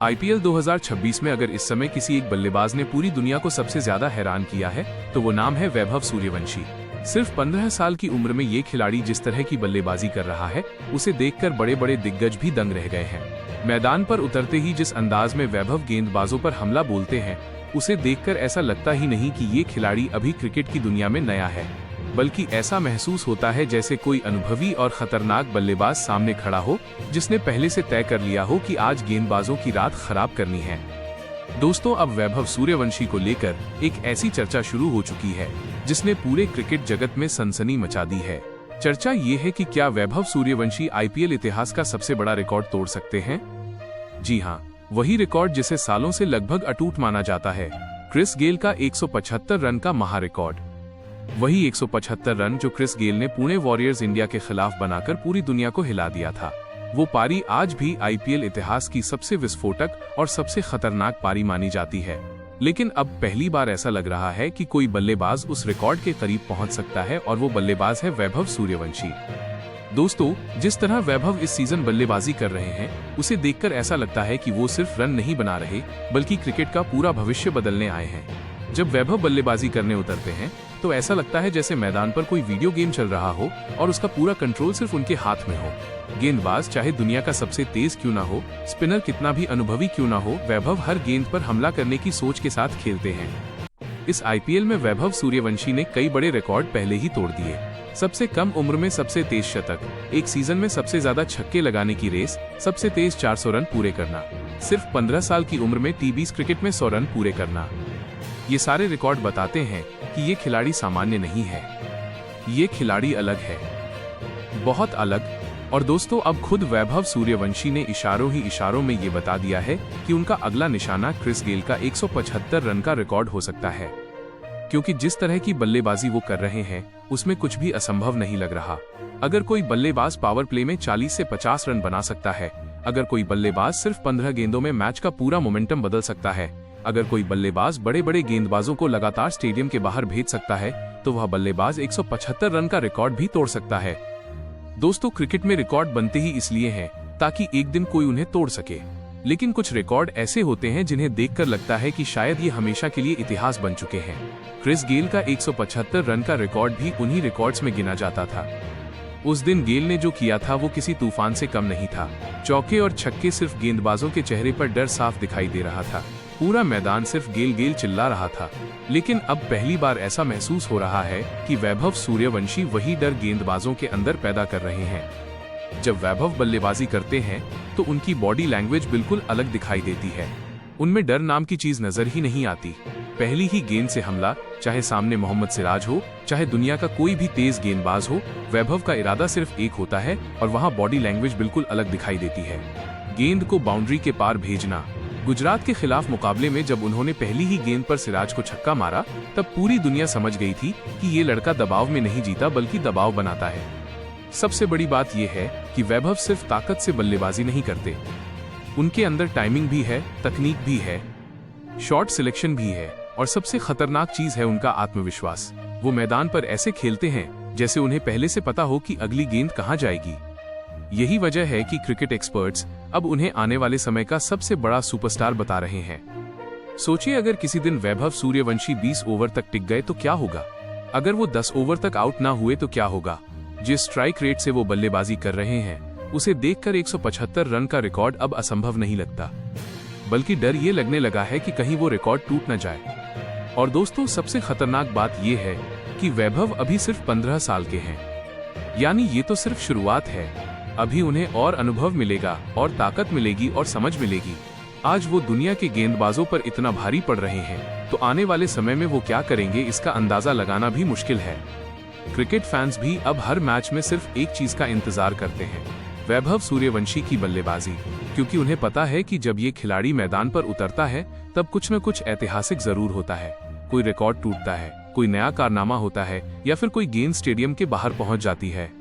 IPL 2026 में अगर इस समय किसी एक बल्लेबाज ने पूरी दुनिया को सबसे ज्यादा हैरान किया है तो वो नाम है वैभव सूर्यवंशी। सिर्फ 15 साल की उम्र में ये खिलाड़ी जिस तरह की बल्लेबाजी कर रहा है उसे देखकर बड़े बड़े दिग्गज भी दंग रह गए हैं। मैदान पर उतरते ही जिस अंदाज में वैभव गेंदबाजों पर हमला बोलते हैं उसे देखकर ऐसा लगता ही नहीं कि ये खिलाड़ी अभी क्रिकेट की दुनिया में नया है, बल्कि ऐसा महसूस होता है जैसे कोई अनुभवी और खतरनाक बल्लेबाज सामने खड़ा हो जिसने पहले से तय कर लिया हो कि आज गेंदबाजों की रात खराब करनी है। दोस्तों, अब वैभव सूर्यवंशी को लेकर एक ऐसी चर्चा शुरू हो चुकी है जिसने पूरे क्रिकेट जगत में सनसनी मचा दी है। चर्चा ये है कि क्या वैभव सूर्यवंशी आईपीएल इतिहास का सबसे बड़ा रिकॉर्ड तोड़ सकते हैं। जी हाँ, वही रिकॉर्ड जिसे सालों से लगभग अटूट माना जाता है, क्रिस गेल का 175 रन का महा रिकॉर्ड। वही 175 रन जो क्रिस गेल ने पुणे वॉरियर्स इंडिया के खिलाफ बनाकर पूरी दुनिया को हिला दिया था। वो पारी आज भी आईपीएल इतिहास की सबसे विस्फोटक और सबसे खतरनाक पारी मानी जाती है। लेकिन अब पहली बार ऐसा लग रहा है कि कोई बल्लेबाज उस रिकॉर्ड के करीब पहुंच सकता है और वो बल्लेबाज है वैभव सूर्यवंशी। दोस्तों, जिस तरह वैभव इस सीजन बल्लेबाजी कर रहे हैं उसे देखकर ऐसा लगता है कि वो सिर्फ रन नहीं बना रहे बल्कि क्रिकेट का पूरा भविष्य बदलने आए हैं। जब वैभव बल्लेबाजी करने उतरते हैं तो ऐसा लगता है जैसे मैदान पर कोई वीडियो गेम चल रहा हो और उसका पूरा कंट्रोल सिर्फ उनके हाथ में हो। गेंदबाज चाहे दुनिया का सबसे तेज क्यों ना हो, स्पिनर कितना भी अनुभवी क्यों ना हो, वैभव हर गेंद पर हमला करने की सोच के साथ खेलते हैं। इस आईपीएल में वैभव सूर्यवंशी ने कई बड़े रिकॉर्ड पहले ही तोड़ दिए। सबसे कम उम्र में सबसे तेज शतक, एक सीजन में सबसे ज्यादा छक्के लगाने की रेस, सबसे तेज 400 रन पूरे करना, सिर्फ 15 साल की उम्र में टी20 क्रिकेट में 100 रन पूरे करना। ये सारे रिकॉर्ड बताते हैं कि ये खिलाड़ी सामान्य नहीं है, ये खिलाड़ी अलग है, बहुत अलग। और दोस्तों, अब खुद वैभव सूर्यवंशी ने इशारों ही इशारों में ये बता दिया है कि उनका अगला निशाना क्रिस गेल का 175 रन का रिकॉर्ड हो सकता है, क्योंकि जिस तरह की बल्लेबाजी वो कर रहे हैं उसमें कुछ भी असंभव नहीं लग रहा। अगर कोई बल्लेबाज पावर प्ले में 40 से 50 रन बना सकता है, अगर कोई बल्लेबाज सिर्फ 15 गेंदों में मैच का पूरा मोमेंटम बदल सकता है, अगर कोई बल्लेबाज बड़े बड़े गेंदबाजों को लगातार स्टेडियम के बाहर भेज सकता है, तो वह बल्लेबाज 175 रन का रिकॉर्ड भी तोड़ सकता है। दोस्तों, क्रिकेट में रिकॉर्ड बनते ही इसलिए हैं ताकि एक दिन कोई उन्हें तोड़ सके, लेकिन कुछ रिकॉर्ड ऐसे होते हैं जिन्हें देखकर लगता है कि शायद ये हमेशा के लिए इतिहास बन चुके हैं। क्रिस गेल का 175 रन का रिकॉर्ड भी उन्हीं रिकॉर्ड्स में गिना जाता था। उस दिन गेल ने जो किया था वो किसी तूफान से कम नहीं था। चौके और छक्के, सिर्फ गेंदबाजों के चेहरे पर डर साफ दिखाई दे रहा था। पूरा मैदान सिर्फ गेल गेल चिल्ला रहा था। लेकिन अब पहली बार ऐसा महसूस हो रहा है कि वैभव सूर्यवंशी वही डर गेंदबाजों के अंदर पैदा कर रहे हैं। जब वैभव बल्लेबाजी करते हैं तो उनकी बॉडी लैंग्वेज बिल्कुल अलग दिखाई देती है। उनमें डर नाम की चीज नजर ही नहीं आती। पहली ही गेंद से हमला, चाहे सामने मोहम्मद सिराज हो, चाहे दुनिया का कोई भी तेज गेंदबाज हो, वैभव का इरादा सिर्फ एक होता है और वहां बॉडी लैंग्वेज बिल्कुल अलग दिखाई देती है। गेंद को बाउंड्री के पार भेजना। गुजरात के खिलाफ मुकाबले में जब उन्होंने पहली ही गेंद पर सिराज को छक्का मारा तब पूरी दुनिया समझ गई थी कि ये लड़का दबाव में नहीं जीता बल्कि दबाव बनाता है। सबसे बड़ी बात यह है कि वैभव सिर्फ ताकत से बल्लेबाजी नहीं करते, उनके अंदर टाइमिंग भी है, तकनीक भी है, शॉट सिलेक्शन भी है और सबसे खतरनाक चीज है उनका आत्मविश्वास। वो मैदान पर ऐसे खेलते हैं जैसे उन्हें पहले से पता हो कि अगली गेंद कहां जाएगी। यही वजह है कि क्रिकेट एक्सपर्ट्स अब उन्हें आने वाले समय का सबसे बड़ा सुपरस्टार बता रहे हैं। सोचिए, अगर किसी दिन वैभव सूर्यवंशी 20 ओवर तक टिक गए तो क्या होगा? अगर वो 10 ओवर तक आउट ना हुए तो क्या होगा? जिस स्ट्राइक रेट से वो बल्लेबाजी कर रहे हैं उसे देखकर 175 रन का रिकॉर्ड अब असंभव नहीं लगता, बल्कि डर ये लगने लगा है कि कहीं वो रिकॉर्ड टूट न जाए। और दोस्तों, सबसे खतरनाक बात ये है कि वैभव अभी सिर्फ 15 साल के हैं, यानी ये तो सिर्फ शुरुआत है। अभी उन्हें और अनुभव मिलेगा और ताकत मिलेगी और समझ मिलेगी। आज वो दुनिया के गेंदबाजों पर इतना भारी पड़ रहे हैं तो आने वाले समय में वो क्या करेंगे इसका अंदाजा लगाना भी मुश्किल है। क्रिकेट फैंस भी अब हर मैच में सिर्फ एक चीज का इंतजार करते हैं, वैभव सूर्यवंशी की बल्लेबाजी, क्योंकि उन्हें पता है कि जब ये खिलाड़ी मैदान पर उतरता है तब कुछ न कुछ ऐतिहासिक जरूर होता है। कोई रिकॉर्ड टूटता है, कोई नया कारनामा होता है या फिर कोई गेंद स्टेडियम के बाहर पहुंच जाती है।